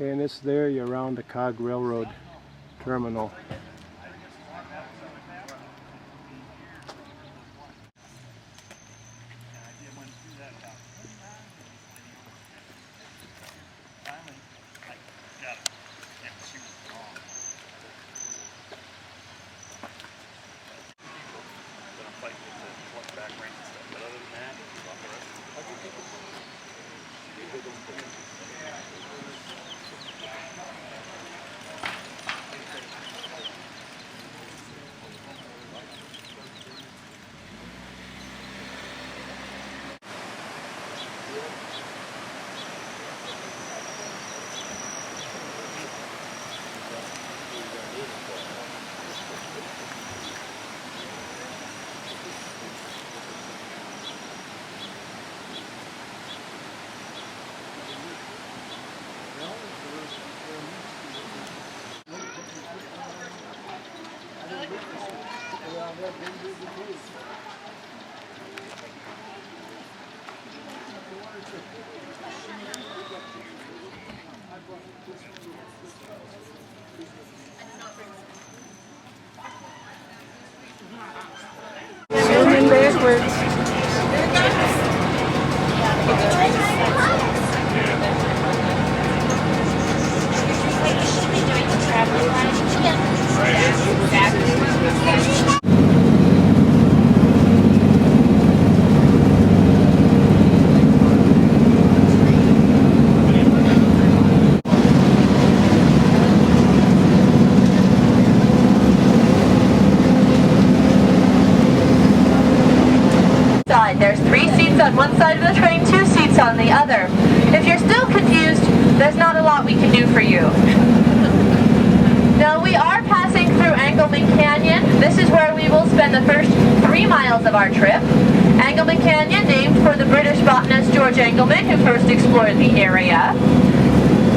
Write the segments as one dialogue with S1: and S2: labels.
S1: And it's there, you're around the Cog Railroad terminal. Swimming backwards.
S2: There's 3 seats on one side of the train, 2 seats on the other. If you're still confused, there's not a lot we can do for you. Now we are passing through Engelman Canyon. This is where we will spend the first 3 miles of our trip. Engelman Canyon, named for the British botanist George Engelman, who first explored the area.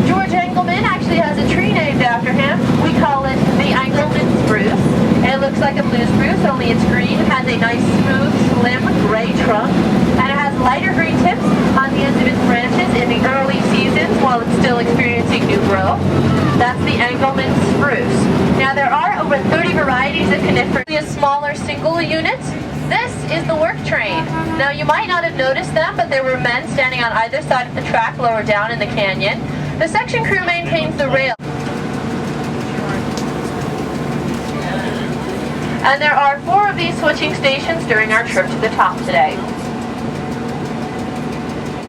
S2: George Engelman actually has a tree named after him. We call it the Engelman spruce. It looks like a blue spruce, only it's green. It has a nice, smooth, slim, gray trunk, and it has lighter green tips on the ends of its branches in the early seasons while it's still experiencing new growth. That's the Engelman spruce. Now there are over 30 varieties of coniferous. Smaller single units. This is the work train. Now you might not have noticed them, but there were men standing on either side of the track lower down in the canyon. The section crew maintains the rail. And there are 4 of these switching stations during our trip to the top today.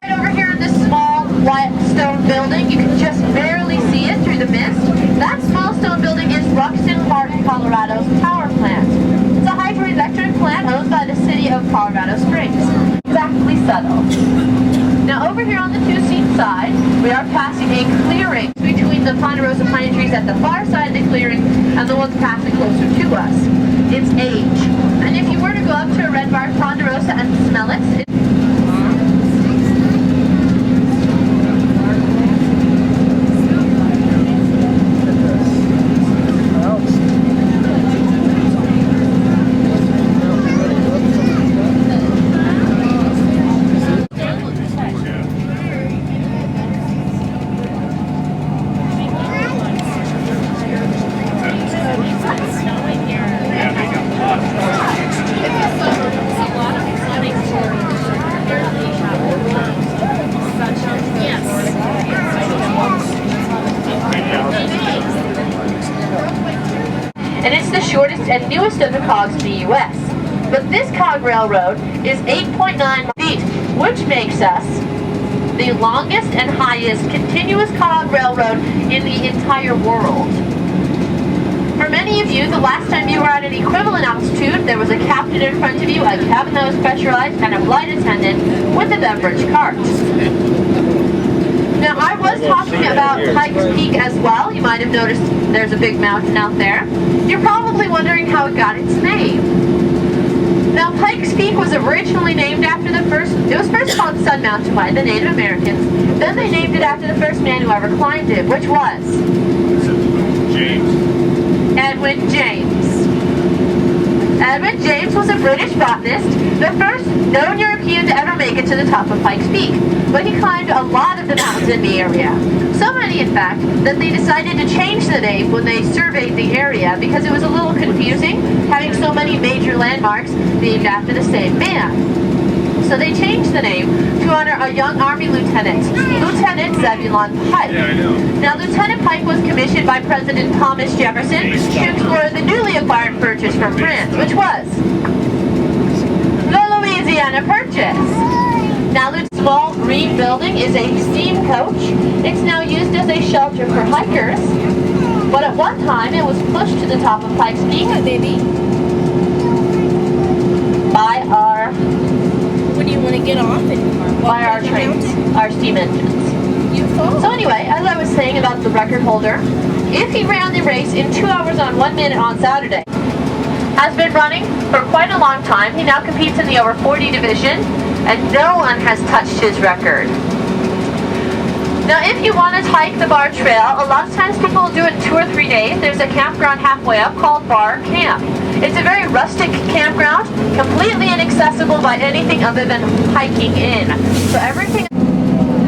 S2: Right over here in this small white stone building, you can just barely see it through the mist. That small stone building is Ruxton Park, Colorado's power plant. It's a hydroelectric plant owned by the city of Colorado Springs. Exactly subtle. Now over here on the 2-seat side, we are passing a clearing between the ponderosa pine trees at the far side of the clearing and the ones passing closer to us. It's age. And if you were to go up to a red-barked ponderosa and smell it, and it's the shortest and newest of the cogs in the U.S. But this cog railroad is 8.9 feet, which makes us the longest and highest continuous cog railroad in the entire world. For many of you, the last time you were at an equivalent altitude, there was a captain in front of you, a cabin that was pressurized, and a flight attendant with a beverage cart. Now, I was talking about Pikes Peak as well. You might have noticed there's a big mountain out there. You're probably wondering how it got its name. Now, Pikes Peak was originally named after it was first called Sun Mountain by the Native Americans. Then they named it after the first man who ever climbed it, which was? Edwin James. Edwin James was a British botanist, the first known European few to ever make it to the top of Pikes Peak, but he climbed a lot of the mountains in the area. So many, in fact, that they decided to change the name when they surveyed the area because it was a little confusing having so many major landmarks named after the same man. So they changed the name to honor a young Army lieutenant, Lieutenant Zebulon Pike.
S3: Yeah, I know.
S2: Now, Lieutenant Pike was commissioned by President Thomas Jefferson to explore the newly acquired purchase from France, which was the Louisiana Purchase. Now, the small green building is a steam coach. It's now used as a shelter for hikers, but at one time it was pushed to the top of Pikes Peak by our
S4: When do you want to get off it?
S2: by our trains, our steam engines.
S4: You fall.
S2: So anyway, as I was saying about the record holder, if he ran the race in 2 hours on 1 minute on Saturday, has been running for quite a long time. He now competes in the over 40 division, and no one has touched his record. Now, if you want to hike the Bar Trail, a lot of times people will do it in 2 or 3 days. There's a campground halfway up called Bar Camp. It's a very rustic campground, completely inaccessible by anything other than hiking in. So everything.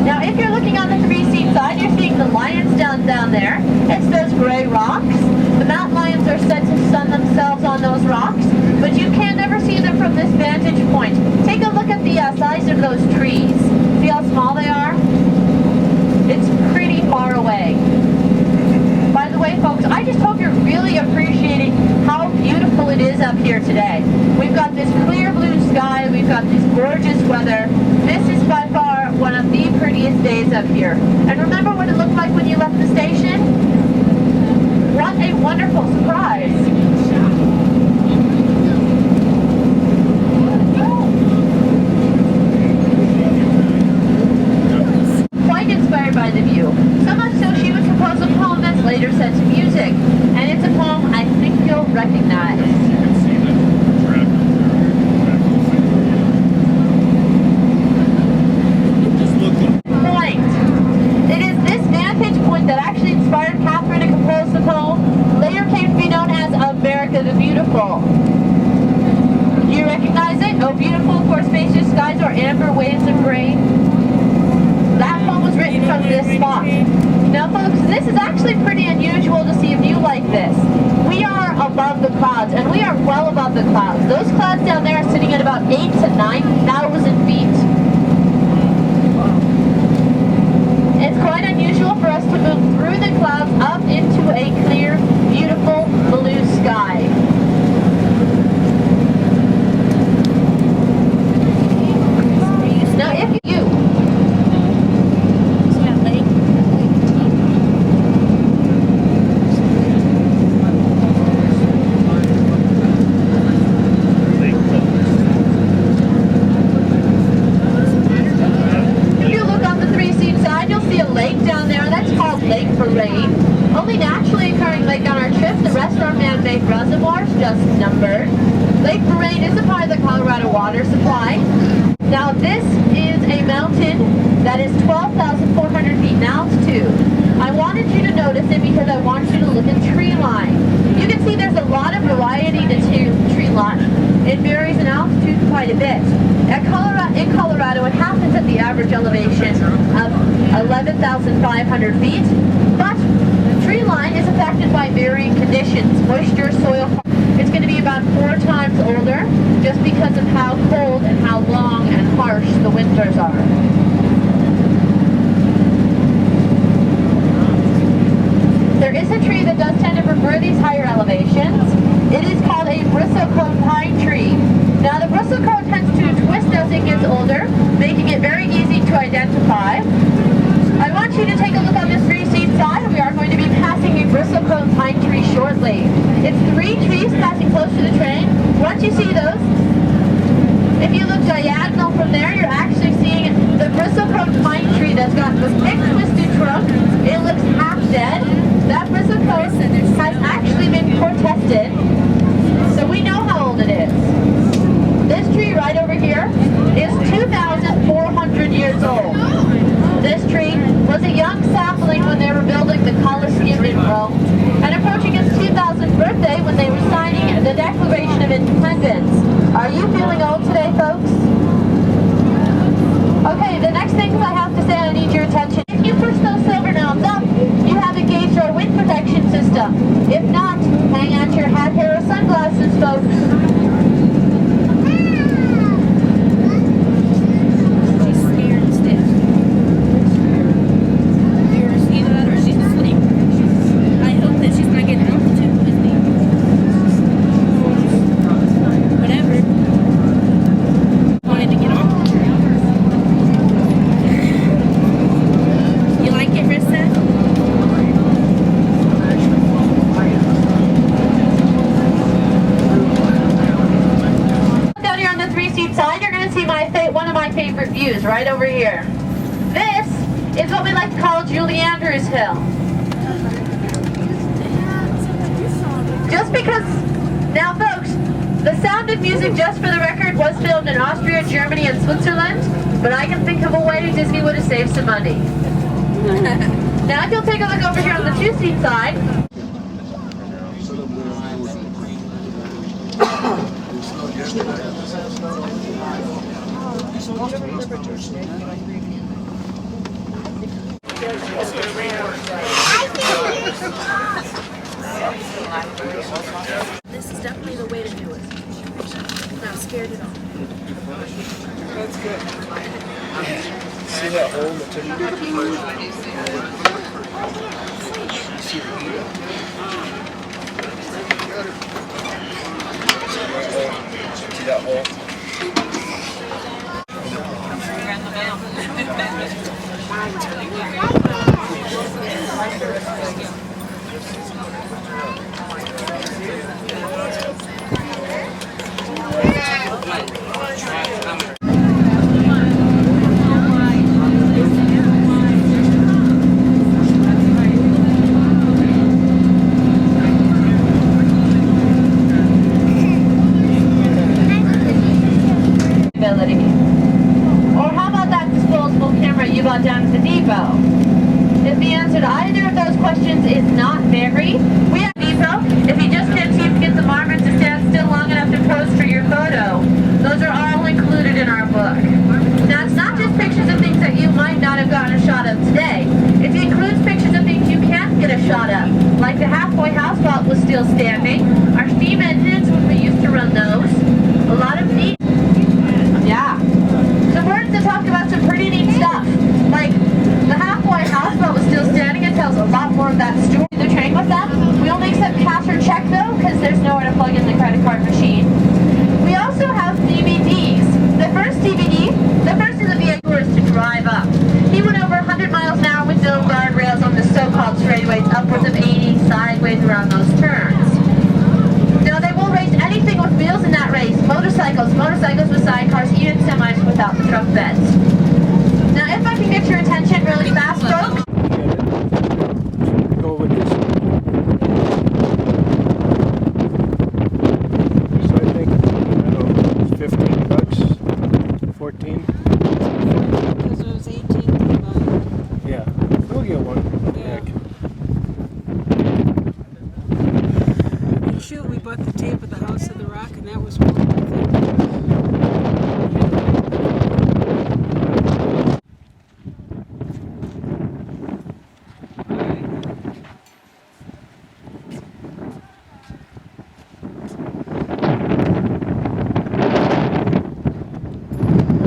S2: Now, if you're looking on the 3-seat side, you're seeing the lions down there. It's those gray rocks. The mountain lions are said to sun themselves on those rocks, but you can never see them from this vantage point. Take a look at the size of those trees. See how small they are? It's pretty far away. By the way, folks, I just hope you're really appreciating how beautiful it is up here today. We've got this clear blue sky, we've got this gorgeous weather. This is by far one of the prettiest days up here. And remember what it looked like when you left the station? What a wonderful surprise. Quite inspired by the view. So much so she would compose a poem that's later set to music. And it's a poem I think you'll recognize. Point. It is this vantage point that actually inspired Catherine to compose the poem, later came to be known as America the Beautiful. Do you recognize it? Oh, beautiful for spacious skies or amber waves of grain. That poem was written from this spot. Now, folks, this is actually pretty unusual to see a view like this. We are above the clouds, and we are well above the clouds. Those clouds down there are sitting at about 8,000 to 9,000 feet. It's quite unusual for us to move through the clouds up into a clear, beautiful blue sky. Now, if you only naturally occurring lake on our trip, the rest are man-made reservoirs, just numbered. Lake Moraine is a part of the Colorado water supply. Now this is a mountain that is 12,400 feet in altitude. I wanted you to notice it because I want you to look at tree line. You can see there's a lot of variety to tree line. It varies in altitude quite a bit. In Colorado, it happens at the average elevation of 11,500 feet, but tree line is affected by varying conditions, moisture, soil. It's going to be about 4 times older just because of how cold and how long and harsh the winters are. There is a tree that does tend to prefer these higher elevations. It is called a bristlecone pine tree. Now the bristlecone tends to twist as it gets older, making it very easy to identify. I want you to take a look on this 3-seat side. We are going to be passing a bristlecone pine tree shortly. It's 3 trees passing close to the train. Once you see those, if you look diagonal from there, you're actually seeing the bristlecone pine tree that's got the thick twisted trunk. It looks half dead. That bristlecone has actually been core tested, so we know how old it is. This tree right over here is 2,400 years old. This tree was a young sapling when they were building the Colosseum in Rome, and approaching its 2000th birthday when they were signing the Declaration of Independence. Are you feeling old today, folks? one of my favorite views right over here. This is what we like to call Julie Andrews Hill. Just because, now folks, the Sound of Music, just for the record, was filmed in Austria, Germany, and Switzerland, but I can think of a way Disney would have saved some money. Now if you'll take a look over here on the two-seat side.
S4: This is definitely the way to do it. I'm not scared at all.
S3: That's good. See that hole in the tip? See that hole?
S2: Or how about that disposable camera you bought down at the depot? If the answer to either of those questions is not very, we have a depot. If you just can't seem to get the marmot to stand still long enough to pose for your photo, those are all included in our book. Now it's not just pictures of things that you might not have gotten a shot of today. It includes pictures of things you can't get a shot of, like the halfway house while it was still standing, our steam engines when we used to run those, a lot of neat. Yeah. So we're going to talk about some pretty neat stuff, like the halfway house while it was still standing. It tells a lot more of that story. The train with them. We only accept cash or check though, because there's nowhere to plug in the credit card machine. We also have DVDs. The first DVD, the first in the vehicle is to drive up. He went over 100 miles an hour with no guardrails on the so-called straightaways, upwards of 80 sideways around those turns. Now they will race anything with wheels in that race. Motorcycles with sidecars, even semis without the truck beds. Now if I can get your attention really fast, folks.
S1: Go with this. So I think, I don't know, $15, 14.
S5: Because it was 18 to buy.
S1: Yeah, we'll get one.
S5: Yeah. Shoot, we bought the tape of the House of the Rock, and that was one of the things.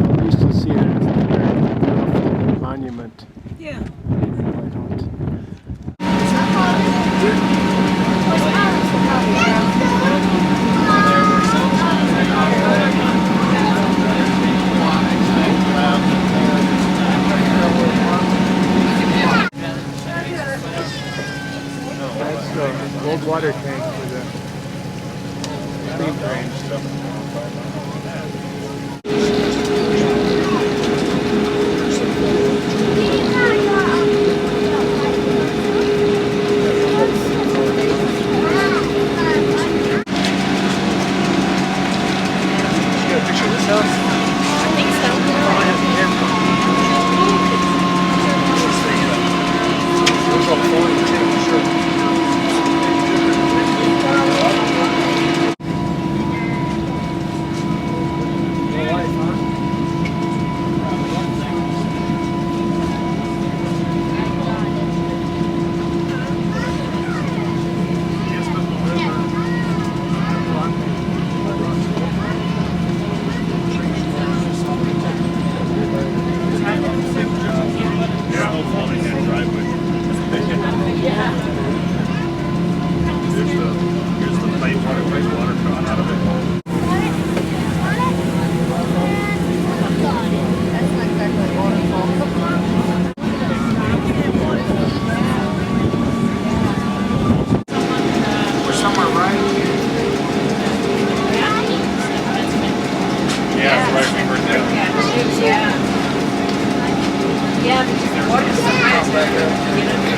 S1: I used to see it as an American monument.
S5: Yeah.
S1: I don't. That's the old water tank for the steam train. back there?